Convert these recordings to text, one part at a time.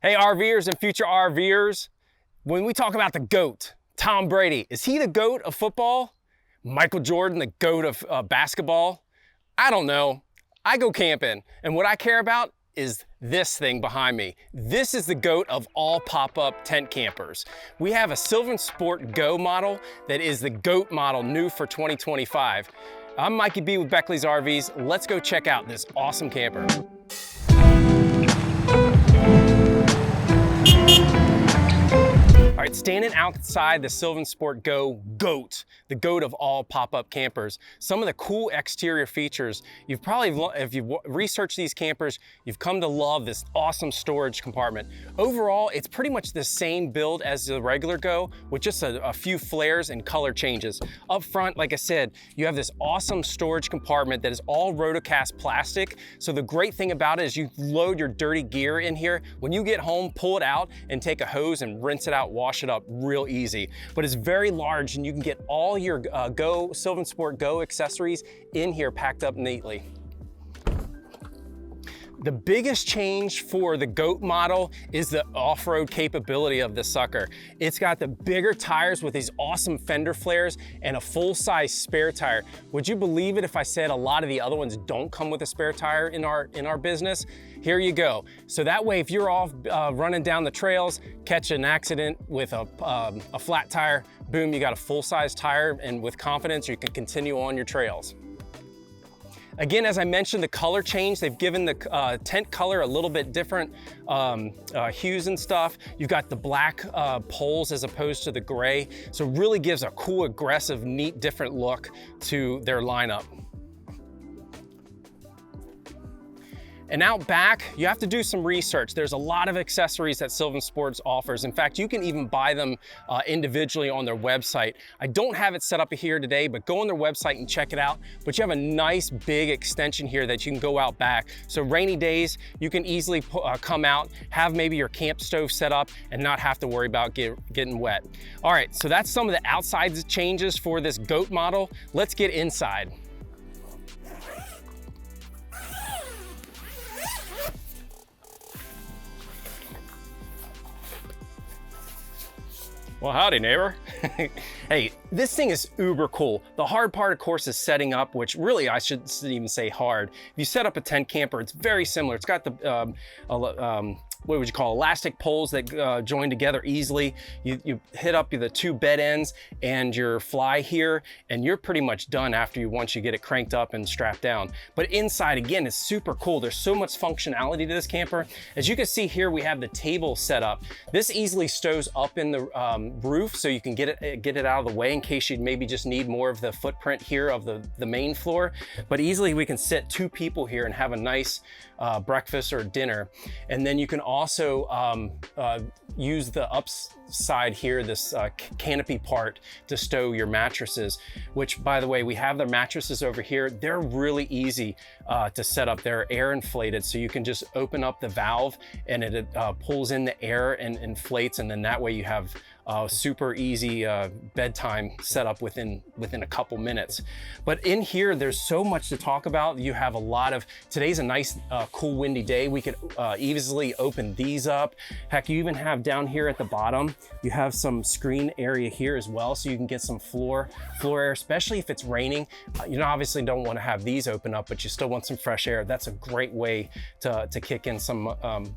Hey RVers and future RVers, when we talk about the GOAT, Tom Brady, is he the GOAT of football? Michael Jordan, the GOAT of basketball? I don't know. I go camping, and what I care about is this thing behind me. This is the GOAT of all pop-up tent campers. We have a Sylvansport Go model that is the GOAT model new for 2025. I'm Mikey B with Beckley's RVs. Let's go check out this awesome camper. All right, standing outside the Sylvansport Go GOAT, the GOAT of all pop-up campers. Some of the cool exterior features, you've probably, if you've researched these campers, you've come to love this awesome storage compartment. Overall, it's pretty much the same build as the regular Go with just a few flares and color changes. Up front, like I said, you have this awesome storage compartment that is all rotocast plastic. So the great thing about it is you load your dirty gear in here. When you get home, pull it out and take a hose and rinse it out, wash it up real easy. But it's very large and you can get all your Sylvansport Go accessories in here packed up neatly. The biggest change for the GOAT model is the off-road capability of this sucker. It's got the bigger tires with these awesome fender flares and a full-size spare tire. Would you believe it if I said a lot of the other ones don't come with a spare tire in our business? Here you go. So that way, if you're off running down the trails, catch an accident with a flat tire, boom, you got a full-size tire, and with confidence, you can continue on your trails. Again, as I mentioned, the color change, they've given the tent color a little bit different hues and stuff. You've got the black poles as opposed to the gray. So it really gives a cool, aggressive, neat, different look to their lineup. And out back, you have to do some research. There's a lot of accessories that Sylvansport offers. In fact, you can even buy them individually on their website. I don't have it set up here today, but go on their website and check it out. But you have a nice big extension here that you can go out back. So rainy days, you can easily come out, have maybe your camp stove set up and not have to worry about getting wet. All right, so that's some of the outside changes for this GOAT model. Let's get inside. Well, howdy, neighbor. Hey, this thing is uber cool. The hard part, of course, is setting up, which really I shouldn't even say hard. If you set up a tent camper, it's very similar. It's got the, what would you call, elastic poles that join together easily. You hit up the two bed ends and your fly here, and you're pretty much done once you get it cranked up and strapped down. But inside, again, is super cool. There's so much functionality to this camper. As you can see here, we have the table set up. This easily stows up in the roof, so you can get it out of the way in case you maybe just need more of the footprint here of the main floor. But easily we can sit two people here and have a nice breakfast or dinner. And then you can also use the upside here, this canopy part, to stow your mattresses, which, by the way, we have the mattresses over here. They're really easy to set up. They're air inflated, so you can just open up the valve and it pulls in the air and inflates, and then that way you have super easy bedtime setup within a couple minutes. But in here, there's so much to talk about. You have a lot of, today's a nice, cool, windy day. We could easily open these up. Heck, you even have down here at the bottom, you have some screen area here as well, so you can get some floor air, especially if it's raining. You obviously don't want to have these open up, but you still want some fresh air. That's a great way to kick in some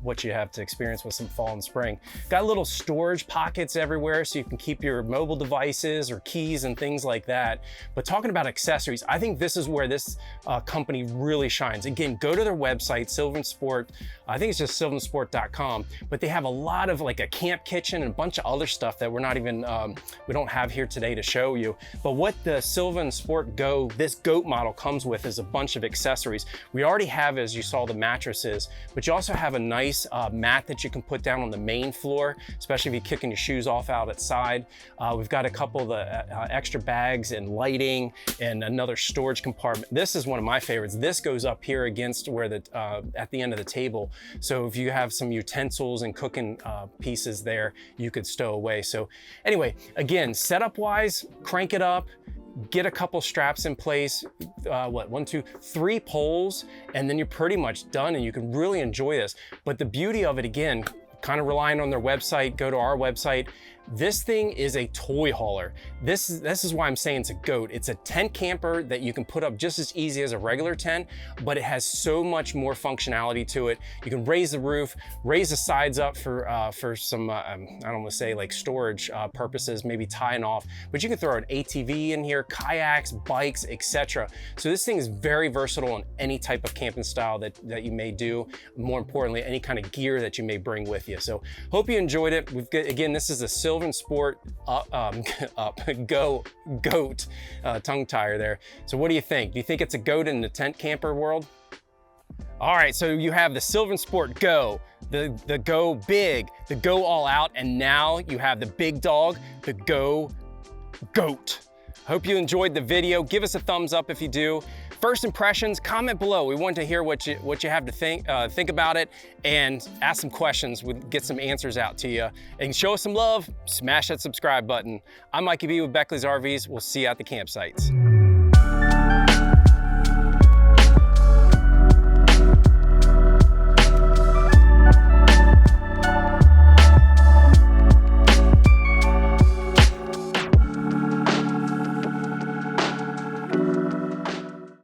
what you have to experience with some fall and spring. Got little storage pockets everywhere, so you can keep your mobile devices or keys and things like that. But talking about accessories, I think this is where this company really shines. Again, go to their website, Sylvansport. I think it's just sylvansport.com, but they have a lot of like a camp kitchen and a bunch of other stuff that we're not even, we don't have here today to show you. But what the Sylvansport Go, this GOAT model comes with is a bunch of accessories. We already have, as you saw, the mattresses, but you also have a nice mat that you can put down on the main floor, especially if you're kicking your shoes off out outside. We've got a couple of the extra bags and lighting and another storage compartment. This is one of my favorites. This goes up here against where at the end of the table. So if you have some utensils and cooking pieces there, you could stow away. So anyway, again, setup wise, crank it up, get a couple straps in place, 1, 2, 3 poles, and then you're pretty much done and you can really enjoy this. But the beauty of it, again, kind of relying on their website, go to our website. This thing is a toy hauler. This is why I'm saying it's a GOAT. It's a tent camper that you can put up just as easy as a regular tent, but it has so much more functionality to it. You can raise the roof, raise the sides up for some, I don't want to say like storage purposes, maybe tying off, but you can throw an ATV in here, kayaks, bikes, etc. So this thing is very versatile on any type of camping style that you may do. More importantly, any kind of gear that you may bring with you. So hope you enjoyed it. We've got, again, this is a Sylvansport GOAT tongue tire there. So what do you think? Do you think it's a GOAT in the tent camper world? All right, so you have the Sylvansport Go, the Go Big, the Go All Out, and now you have the big dog, the Go GOAT. Hope you enjoyed the video. Give us a thumbs up if you do. First impressions, comment below. We want to hear what you have to think about it, and ask some questions. We'll get some answers out to you. And show us some love, smash that subscribe button. I'm Mikey B with Beckley's RVs. We'll see you at the campsites.